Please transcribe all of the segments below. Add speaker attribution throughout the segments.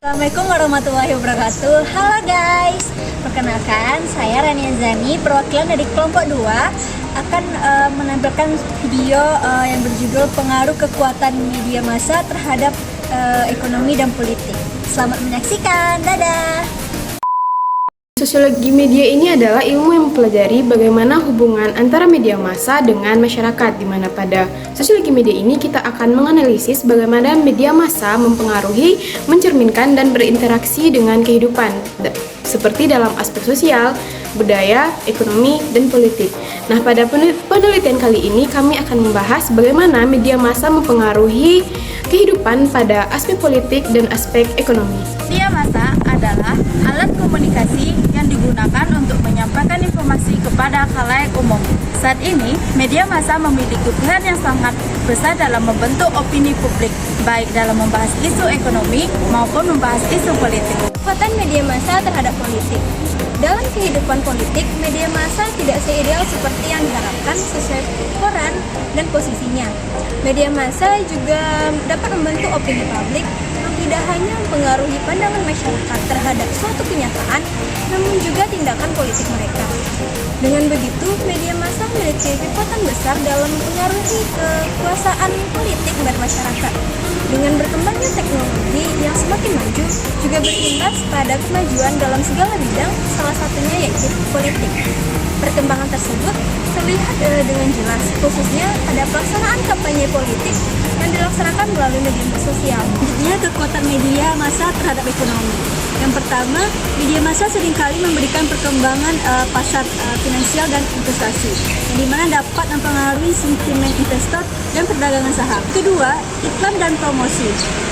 Speaker 1: Assalamualaikum warahmatullahi wabarakatuh. Halo guys, perkenalkan saya Rania Zani, perwakilan dari kelompok 2 akan menampilkan video yang berjudul pengaruh kekuatan media massa terhadap ekonomi dan politik. Selamat menyaksikan, dadah.
Speaker 2: Sosiologi media ini adalah ilmu yang mempelajari bagaimana hubungan antara media massa dengan masyarakat, di mana pada sosiologi media ini kita akan menganalisis bagaimana media massa mempengaruhi, mencerminkan, dan berinteraksi dengan kehidupan, seperti dalam aspek sosial, budaya, ekonomi, dan politik. Nah, pada penelitian kali ini kami akan membahas bagaimana media massa mempengaruhi kehidupan pada aspek politik dan aspek ekonomi.
Speaker 3: Media massa adalah alat komunikasi yang digunakan untuk menyampaikan informasi kepada khalayak umum. Saat ini, media massa memiliki peran yang sangat besar dalam membentuk opini publik, baik dalam membahas isu ekonomi maupun membahas isu politik.
Speaker 1: Kekuatan media massa terhadap politik. Dalam kehidupan politik, media massa tidak seideal seperti yang diharapkan sesuai peran dan posisinya. Media massa juga dapat membentuk opini publik yang tidak hanya mempengaruhi pandangan masyarakat terhadap suatu kenyataan, namun juga tindakan politik mereka. Dengan begitu, media massa memiliki kekuatan besar dalam mempengaruhi kekuasaan politik bermasyarakat. Dengan berkembangnya teknologi yang semakin maju, juga berimbas pada kemajuan dalam segala bidang, salah satunya yaitu politik. Perkembangan tersebut terlihat dengan jelas, khususnya pada pelaksanaan kampanye politik yang dilaksanakan melalui media sosial.
Speaker 3: Selanjutnya, kekuatan media massa terhadap ekonomi. Yang pertama, media massa seringkali memberikan perkembangan pasar finansial dan investasi, yang dimana dapat mempengaruhi sentimen investor dan perdagangan saham. Kedua, iklan dan promosi,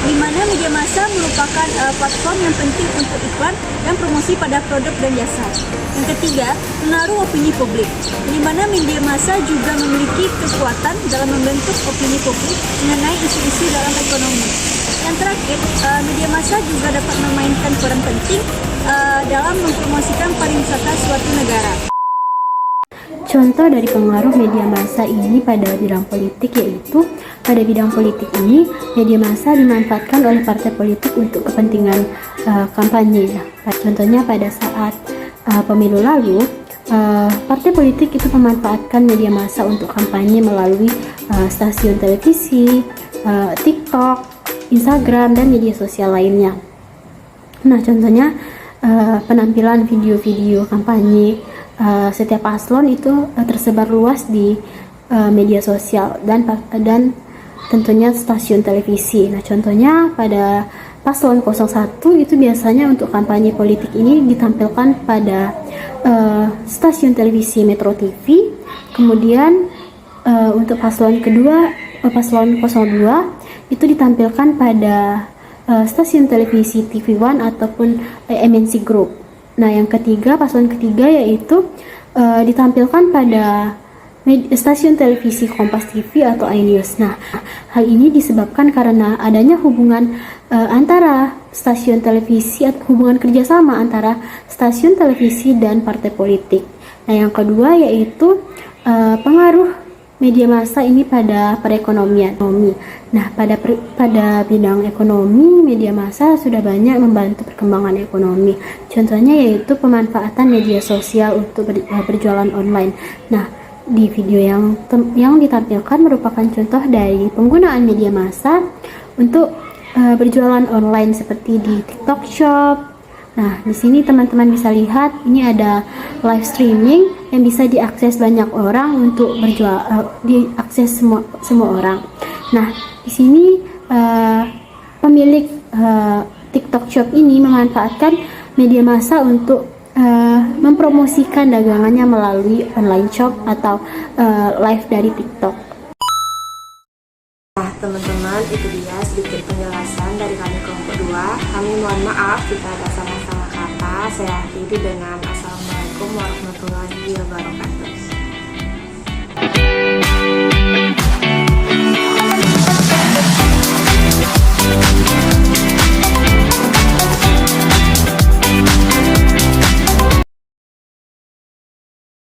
Speaker 3: di mana media massa merupakan platform yang penting untuk iklan dan promosi pada produk dan jasa. Yang ketiga, pengaruh opini publik, di mana media massa juga memiliki kekuatan dalam membentuk opini publik mengenai isu-isu dalam ekonomi. Yang terakhir, media massa juga dapat memainkan peran penting dalam mempromosikan pariwisata suatu negara.
Speaker 4: Contoh dari pengaruh media massa ini pada bidang politik yaitu pada bidang politik ini media massa dimanfaatkan oleh partai politik untuk kepentingan kampanye. Contohnya pada saat pemilu lalu, partai politik itu memanfaatkan media massa untuk kampanye melalui stasiun televisi, TikTok, Instagram, dan media sosial lainnya. Nah, contohnya penampilan video-video kampanye setiap paslon itu tersebar luas di media sosial dan tentunya stasiun televisi. Nah, contohnya pada paslon 01 itu biasanya untuk kampanye politik ini ditampilkan pada stasiun televisi Metro TV. Kemudian untuk paslon kedua, paslon 02 itu ditampilkan pada stasiun televisi TV One ataupun MNC Group. Nah, yang ketiga, paslon ketiga yaitu ditampilkan pada stasiun televisi Kompas TV atau iNews. Nah, hal ini disebabkan karena adanya hubungan antara stasiun televisi atau hubungan kerjasama antara stasiun televisi dan partai politik. Nah, yang kedua yaitu pengaruh media massa ini pada perekonomian. Nah, pada bidang ekonomi, media massa sudah banyak membantu perkembangan ekonomi. Contohnya yaitu pemanfaatan media sosial untuk berjualan online. Nah, di video yang ditampilkan merupakan contoh dari penggunaan media massa untuk berjualan online seperti di TikTok Shop. Nah, di sini teman-teman bisa lihat ini ada live streaming yang bisa diakses banyak orang untuk diakses semua orang. Nah, di sini pemilik TikTok Shop ini memanfaatkan media massa untuk mempromosikan dagangannya melalui online shop atau live dari TikTok.
Speaker 2: Nah, teman-teman, itu dia sedikit penjelasan dari kami kelompok 2. Kami mohon maaf jika ada salah-salah kata. Saya akhiri dengan Assalamualaikum warahmatullahi wabarakatuh.